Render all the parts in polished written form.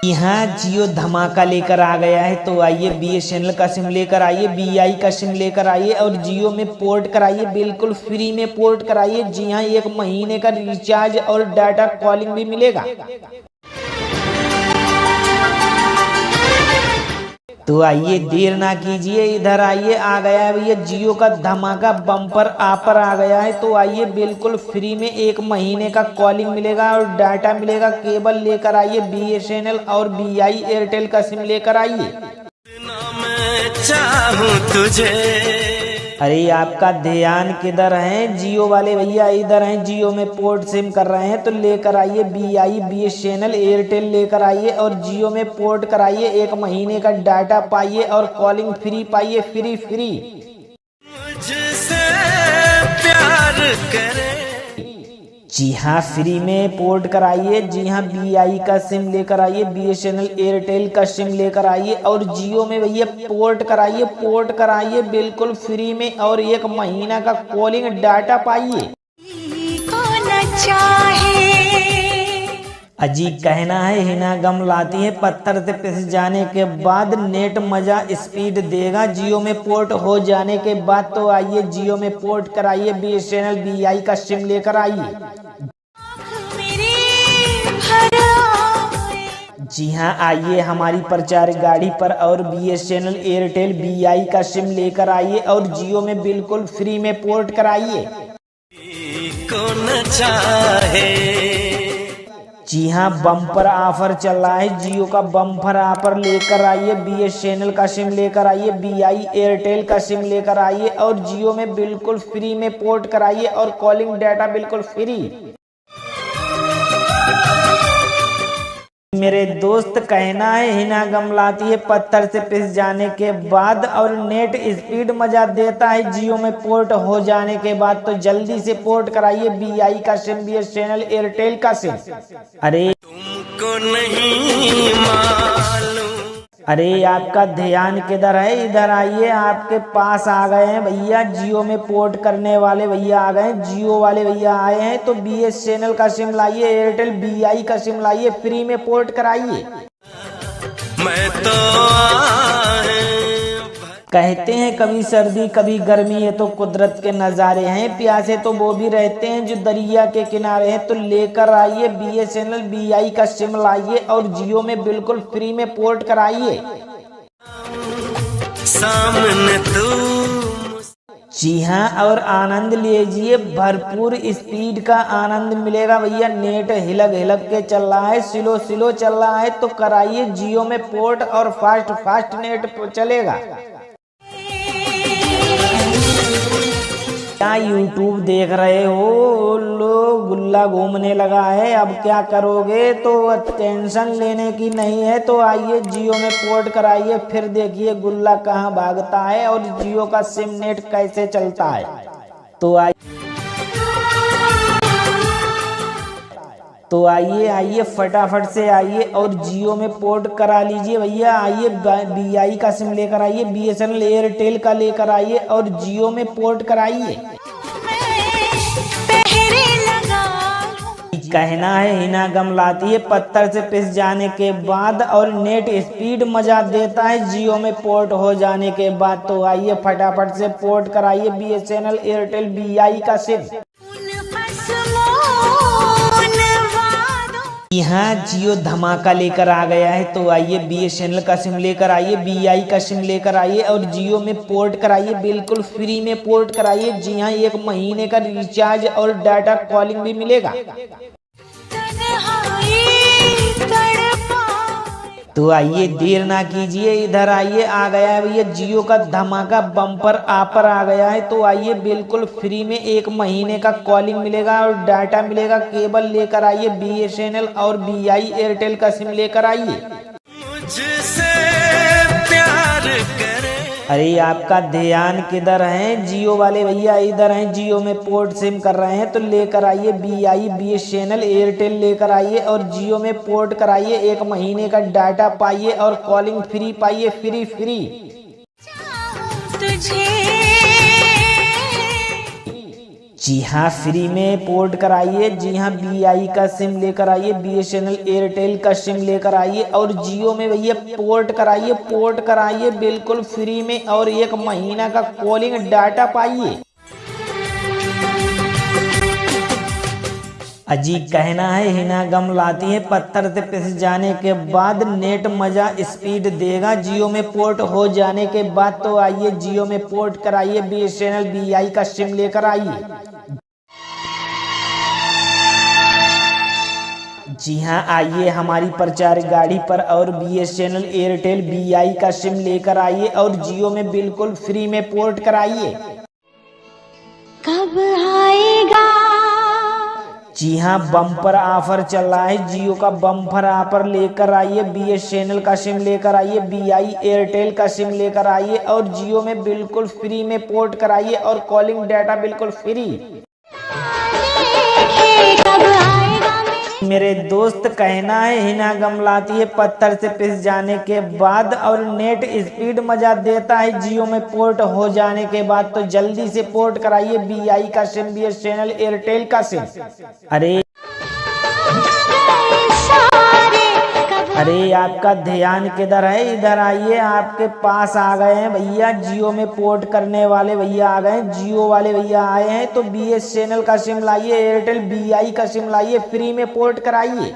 यहाँ जियो धमाका लेकर आ गया है। तो आइए BSNL का सिम लेकर आइए, BI का सिम लेकर आइए और जियो में पोर्ट कराइए, बिल्कुल फ्री में पोर्ट कराइए। जी हाँ, 1 महीने का रिचार्ज और डाटा कॉलिंग भी मिलेगा। तो आइए देर ना कीजिए, इधर आइए। आ गया है भैया जियो का धमाका बम्पर ऑफर आ गया है। तो आइए बिल्कुल फ्री में 1 महीने का कॉलिंग मिलेगा और डाटा मिलेगा। केबल लेकर आइए, BSNL और BI एयरटेल का सिम लेकर आइए। अरे आपका ध्यान किधर है? जियो वाले भैया इधर हैं, जियो में पोर्ट सिम कर रहे हैं। तो लेकर आइए BI BSNL एयरटेल लेकर आइए और जियो में पोर्ट कराइए। 1 महीने का डाटा पाइए और कॉलिंग फ्री पाइए, फ्री। मुझसे प्यार करे। जी हाँ, फ्री में पोर्ट कराइए। जी हाँ, BI का सिम लेकर आइए, BSNL एयरटेल का सिम लेकर आइए और जियो में भैया पोर्ट कराइए बिल्कुल फ्री में और 1 महीना का कॉलिंग डाटा पाइए। अजी कहना है हिना गम लाती है, पत्थर से पिस जाने के बाद नेट मजा स्पीड देगा जियो में पोर्ट हो जाने के बाद। तो आइए जियो में पोर्ट कराइए, BSNL BI का सिम लेकर आइए। जी हाँ, आइए हमारी प्रचार गाड़ी पर और BSNL एयरटेल BI का सिम लेकर आइए और जियो में बिल्कुल फ्री में पोर्ट कराइए। कौन चाहे। जी हाँ, बम्पर ऑफर चल रहा है, जियो का बम्पर ऑफर लेकर आइए। BSNL का सिम लेकर आइए, BI एयरटेल का सिम लेकर आइए और जियो में बिल्कुल फ्री में पोर्ट कराइए और कॉलिंग डाटा बिल्कुल फ्री। मेरे दोस्त कहना है हिना गम लाती है, पत्थर से पिस जाने के बाद और नेट स्पीड मजा देता है जियो में पोर्ट हो जाने के बाद। तो जल्दी से पोर्ट कराइए BI का सिम, BSNL एयरटेल का सिम। अरे तुमको नहीं मालूम। अरे आपका ध्यान किधर है? इधर आइए, आपके पास आ गए हैं भैया। जियो में पोर्ट करने वाले भैया आ गए हैं, जियो वाले भैया आए हैं। तो BSNL का सिम लाइए, एयरटेल BI का सिम लाइए, फ्री में पोर्ट कराइए। मैं तो कहते हैं कभी सर्दी कभी गर्मी, है तो कुदरत के नज़ारे हैं। प्यासे तो वो भी रहते हैं जो दरिया के किनारे हैं। तो लेकर आइए BSNL BI का सिम लाइए और जियो में बिल्कुल फ्री में पोर्ट कराइए। सामने तू। जी हाँ, और आनंद लीजिए, भरपूर स्पीड का आनंद मिलेगा भैया। नेट हिलक के चल रहा है, स्लो चल रहा है। तो कराइए जियो में पोर्ट और फास्ट नेट चलेगा। क्या YouTube देख रहे हो? लो गुल्ला घूमने लगा है, अब क्या करोगे? तो टेंशन लेने की नहीं है। तो आइए जियो में पोर्ट कराइए, फिर देखिए गुल्ला कहाँ भागता है और जियो का सिम नेट कैसे चलता है। तो आइए फटाफट से आइए और जियो में पोर्ट करा लीजिए भैया। आइए BI का सिम लेकर आइए, BSNL एयरटेल का लेकर आइए और जियो में पोर्ट कराइए। कहना है हिना गम लाती है, पत्थर से पिस जाने के बाद और नेट स्पीड मजा देता है जियो में पोर्ट हो जाने के बाद। तो आइए फटाफट से पोर्ट कराइए BSNL एयरटेल BI का सिम। यहाँ जियो धमाका लेकर आ गया है। तो आइए BSNL का सिम लेकर आइए, BI का सिम लेकर आइए और जियो में पोर्ट कराइए, बिल्कुल फ्री में पोर्ट कराइए। जी हाँ, 1 महीने का रिचार्ज और डाटा कॉलिंग भी मिलेगा। तो आइए देर ना कीजिए, इधर आइए। आ गया है भैया जियो का धमाका बम्पर ऑफर आ गया है। तो आइए बिल्कुल फ्री में 1 महीने का कॉलिंग मिलेगा और डाटा मिलेगा। केबल लेकर आइए, BSNL और BI एयरटेल का सिम लेकर आइए। मुझसे प्यार करे। अरे आपका ध्यान किधर है? जियो वाले भैया इधर हैं, जियो में पोर्ट सिम कर रहे हैं। तो लेकर आइए BI BSNL एयरटेल लेकर आइए और जियो में पोर्ट कराइए। 1 महीने का डाटा पाइए और कॉलिंग फ्री पाइए, फ्री। जी हाँ, फ्री में पोर्ट कराइए। जी हाँ, BI का सिम लेकर आइए, BSNL एयरटेल का सिम लेकर आइए और जियो में भैया पोर्ट कराइए बिल्कुल फ्री में और 1 महीना का कॉलिंग डाटा पाइए। अजी कहना है हिना गम लाती है, पत्थर से पिस जाने के बाद नेट मजा स्पीड देगा जियो में पोर्ट हो जाने के बाद। तो आइए जियो में पोर्ट कराइए, BSNL BI का सिम लेकर आइए। जी हाँ, आइए हमारी प्रचार गाड़ी पर और BSNL एयरटेल BI का सिम लेकर आइए और जियो में बिल्कुल फ्री में पोर्ट कराइए। कब आएगा? जी हाँ, बम्पर ऑफर चल रहा है। जियो का बम्पर ऑफर लेकर आइए, BSNL का सिम लेकर आइए, BI एयरटेल का सिम लेकर आइए और जियो में बिल्कुल फ्री में पोर्ट कराइए और कॉलिंग डाटा बिल्कुल फ्री। मेरे दोस्त कहना है हिना गम लाती है, पत्थर से पिस जाने के बाद और नेट स्पीड मजा देता है जियो में पोर्ट हो जाने के बाद। तो जल्दी से पोर्ट कराइए BI का सिम, BSNL एयरटेल का सिम। अरे आपका ध्यान किधर है? इधर आइए, आपके पास आ गए हैं भैया। जियो में पोर्ट करने वाले भैया आ गए हैं, जियो वाले भैया आए हैं। तो BSNL का सिम लाइए, एयरटेल BI का सिम लाइए, फ्री में पोर्ट कराइए।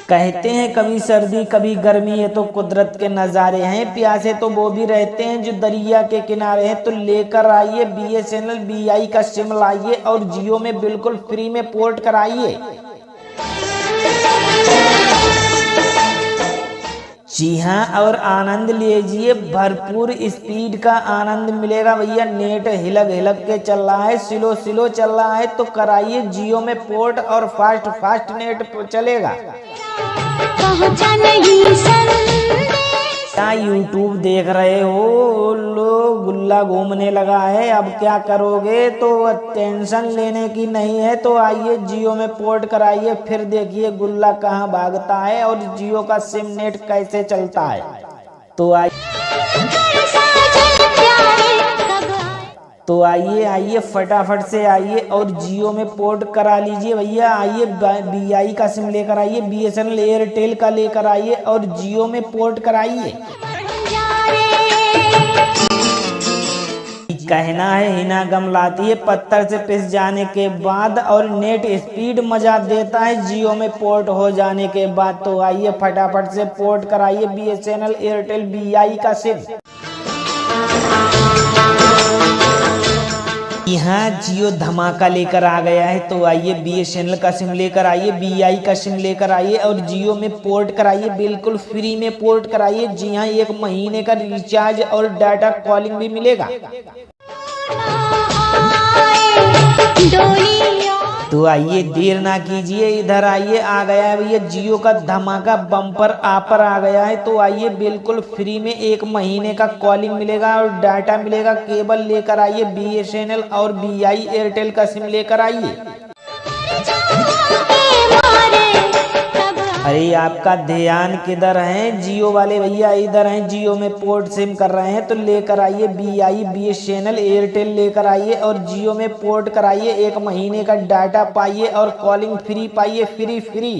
कहते हैं कभी सर्दी कभी गर्मी, ये तो कुदरत के नज़ारे हैं। प्यासे तो वो भी रहते हैं जो दरिया के किनारे हैं। तो लेकर आइए BSNL BI का सिम लाइए और जियो में बिल्कुल फ्री में पोर्ट कराइए। जी हाँ, और आनंद लीजिए, भरपूर स्पीड का आनंद मिलेगा भैया। नेट हिलक के चल रहा है, स्लो चल रहा है। तो कराइए जियो में पोर्ट और फास्ट नेट चलेगा। क्या यूट्यूब देख रहे हो? लो गुल्ला घूमने लगा है, अब क्या करोगे? तो टेंशन लेने की नहीं है। तो आइए जियो में पोर्ट कराइए, फिर देखिए गुल्ला कहाँ भागता है और जियो का सिम नेट कैसे चलता है। तो आइए फटाफट से आइए और जियो में पोर्ट करा लीजिए भैया। आइए BI का सिम लेकर आइए, BSNL एयरटेल का लेकर आइए और जियो में पोर्ट कराइए। कहना है हिना गम लाती है, पत्थर से पिस जाने के बाद और नेट स्पीड मजा देता है जियो में पोर्ट हो जाने के बाद। तो आइए फटाफट से पोर्ट कराइए BSNL एयरटेल BI का सिम। यहाँ जियो धमाका लेकर आ गया है। तो आइए BSNL का सिम लेकर आइए, BI का सिम लेकर आइए और जियो में पोर्ट कराइए, बिल्कुल फ्री में पोर्ट कराइए। जी हाँ, 1 महीने का रिचार्ज और डाटा कॉलिंग भी मिलेगा। तो आइए देर ना कीजिए, इधर आइए, आ गया है भैया जियो का धमाका बम्पर ऑफर आ गया है। तो आइए बिल्कुल फ्री में 1 महीने का कॉलिंग मिलेगा और डाटा मिलेगा। केबल लेकर आइए, BSNL और BI एयरटेल का सिम लेकर आइए। अरे आपका ध्यान किधर है? जियो वाले भैया इधर हैं, जियो में पोर्ट सिम कर रहे हैं। तो लेकर आइए BI BSNL एयरटेल लेकर आइए और जियो में पोर्ट कराइए, 1 महीने का डाटा पाइए और कॉलिंग फ्री पाइए, फ्री।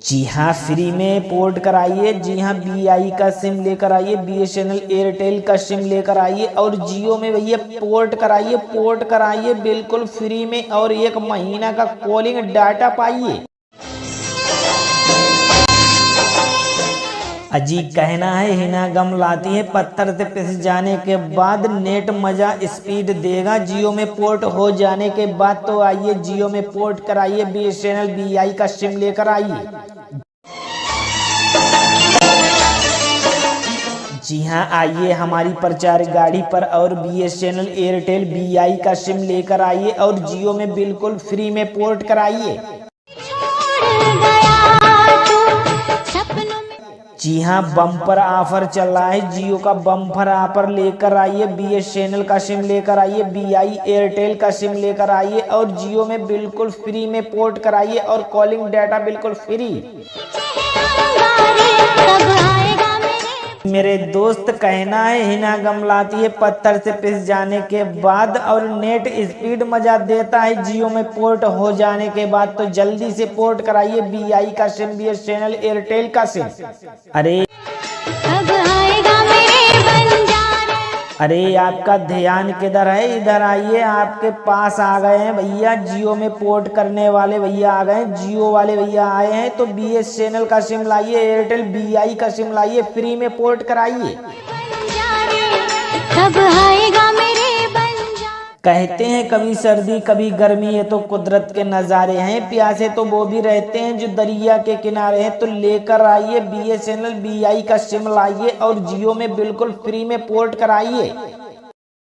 जी हाँ, फ्री में पोर्ट कराइए। जी हाँ, BI का सिम लेकर आइए, BSNL एयरटेल का सिम लेकर आइए और जियो में भैया पोर्ट कराइए बिल्कुल फ्री में और 1 महीना का कॉलिंग डाटा पाइए। अजी कहना है हिना गम लाती है, पत्थर से पिस जाने के बाद नेट मजा स्पीड देगा जियो में पोर्ट हो जाने के बाद। तो आइए जियो में पोर्ट कराइए, BSNL BI का सिम लेकर आइए। जी हाँ, आइए हमारी प्रचार गाड़ी पर और BSNL एयरटेल BI का सिम लेकर आइए और जियो में बिल्कुल फ्री में पोर्ट कराइए। जी हाँ, बम्पर ऑफर चल रहा है। जियो का बम्पर ऑफर लेकर आइए, BSNL का सिम लेकर आइए, BI एयरटेल का सिम लेकर आइए और जियो में बिल्कुल फ्री में पोर्ट कराइए और कॉलिंग डाटा बिल्कुल फ्री। मेरे दोस्त, कहना है हिना गमलाती है पत्थर से पिस जाने के बाद, और नेट स्पीड मजा देता है जियो में पोर्ट हो जाने के बाद। तो जल्दी से पोर्ट कराइए BI का सिम, BSNL एयरटेल का सिम। अरे आपका ध्यान किधर है? इधर आइए, आपके पास आ गए हैं भैया। जियो में पोर्ट करने वाले भैया आ गए हैं, जियो वाले भैया आए हैं। तो BSNL का सिम लाइए, एयरटेल BI का सिम लाइए, फ्री में पोर्ट कराइए। कहते हैं कभी सर्दी कभी गर्मी, ये तो कुदरत के नज़ारे हैं। प्यासे तो वो भी रहते हैं जो दरिया के किनारे हैं। तो लेकर आइए BSNL BI का सिम लाइए और जियो में बिल्कुल फ्री में पोर्ट कराइए।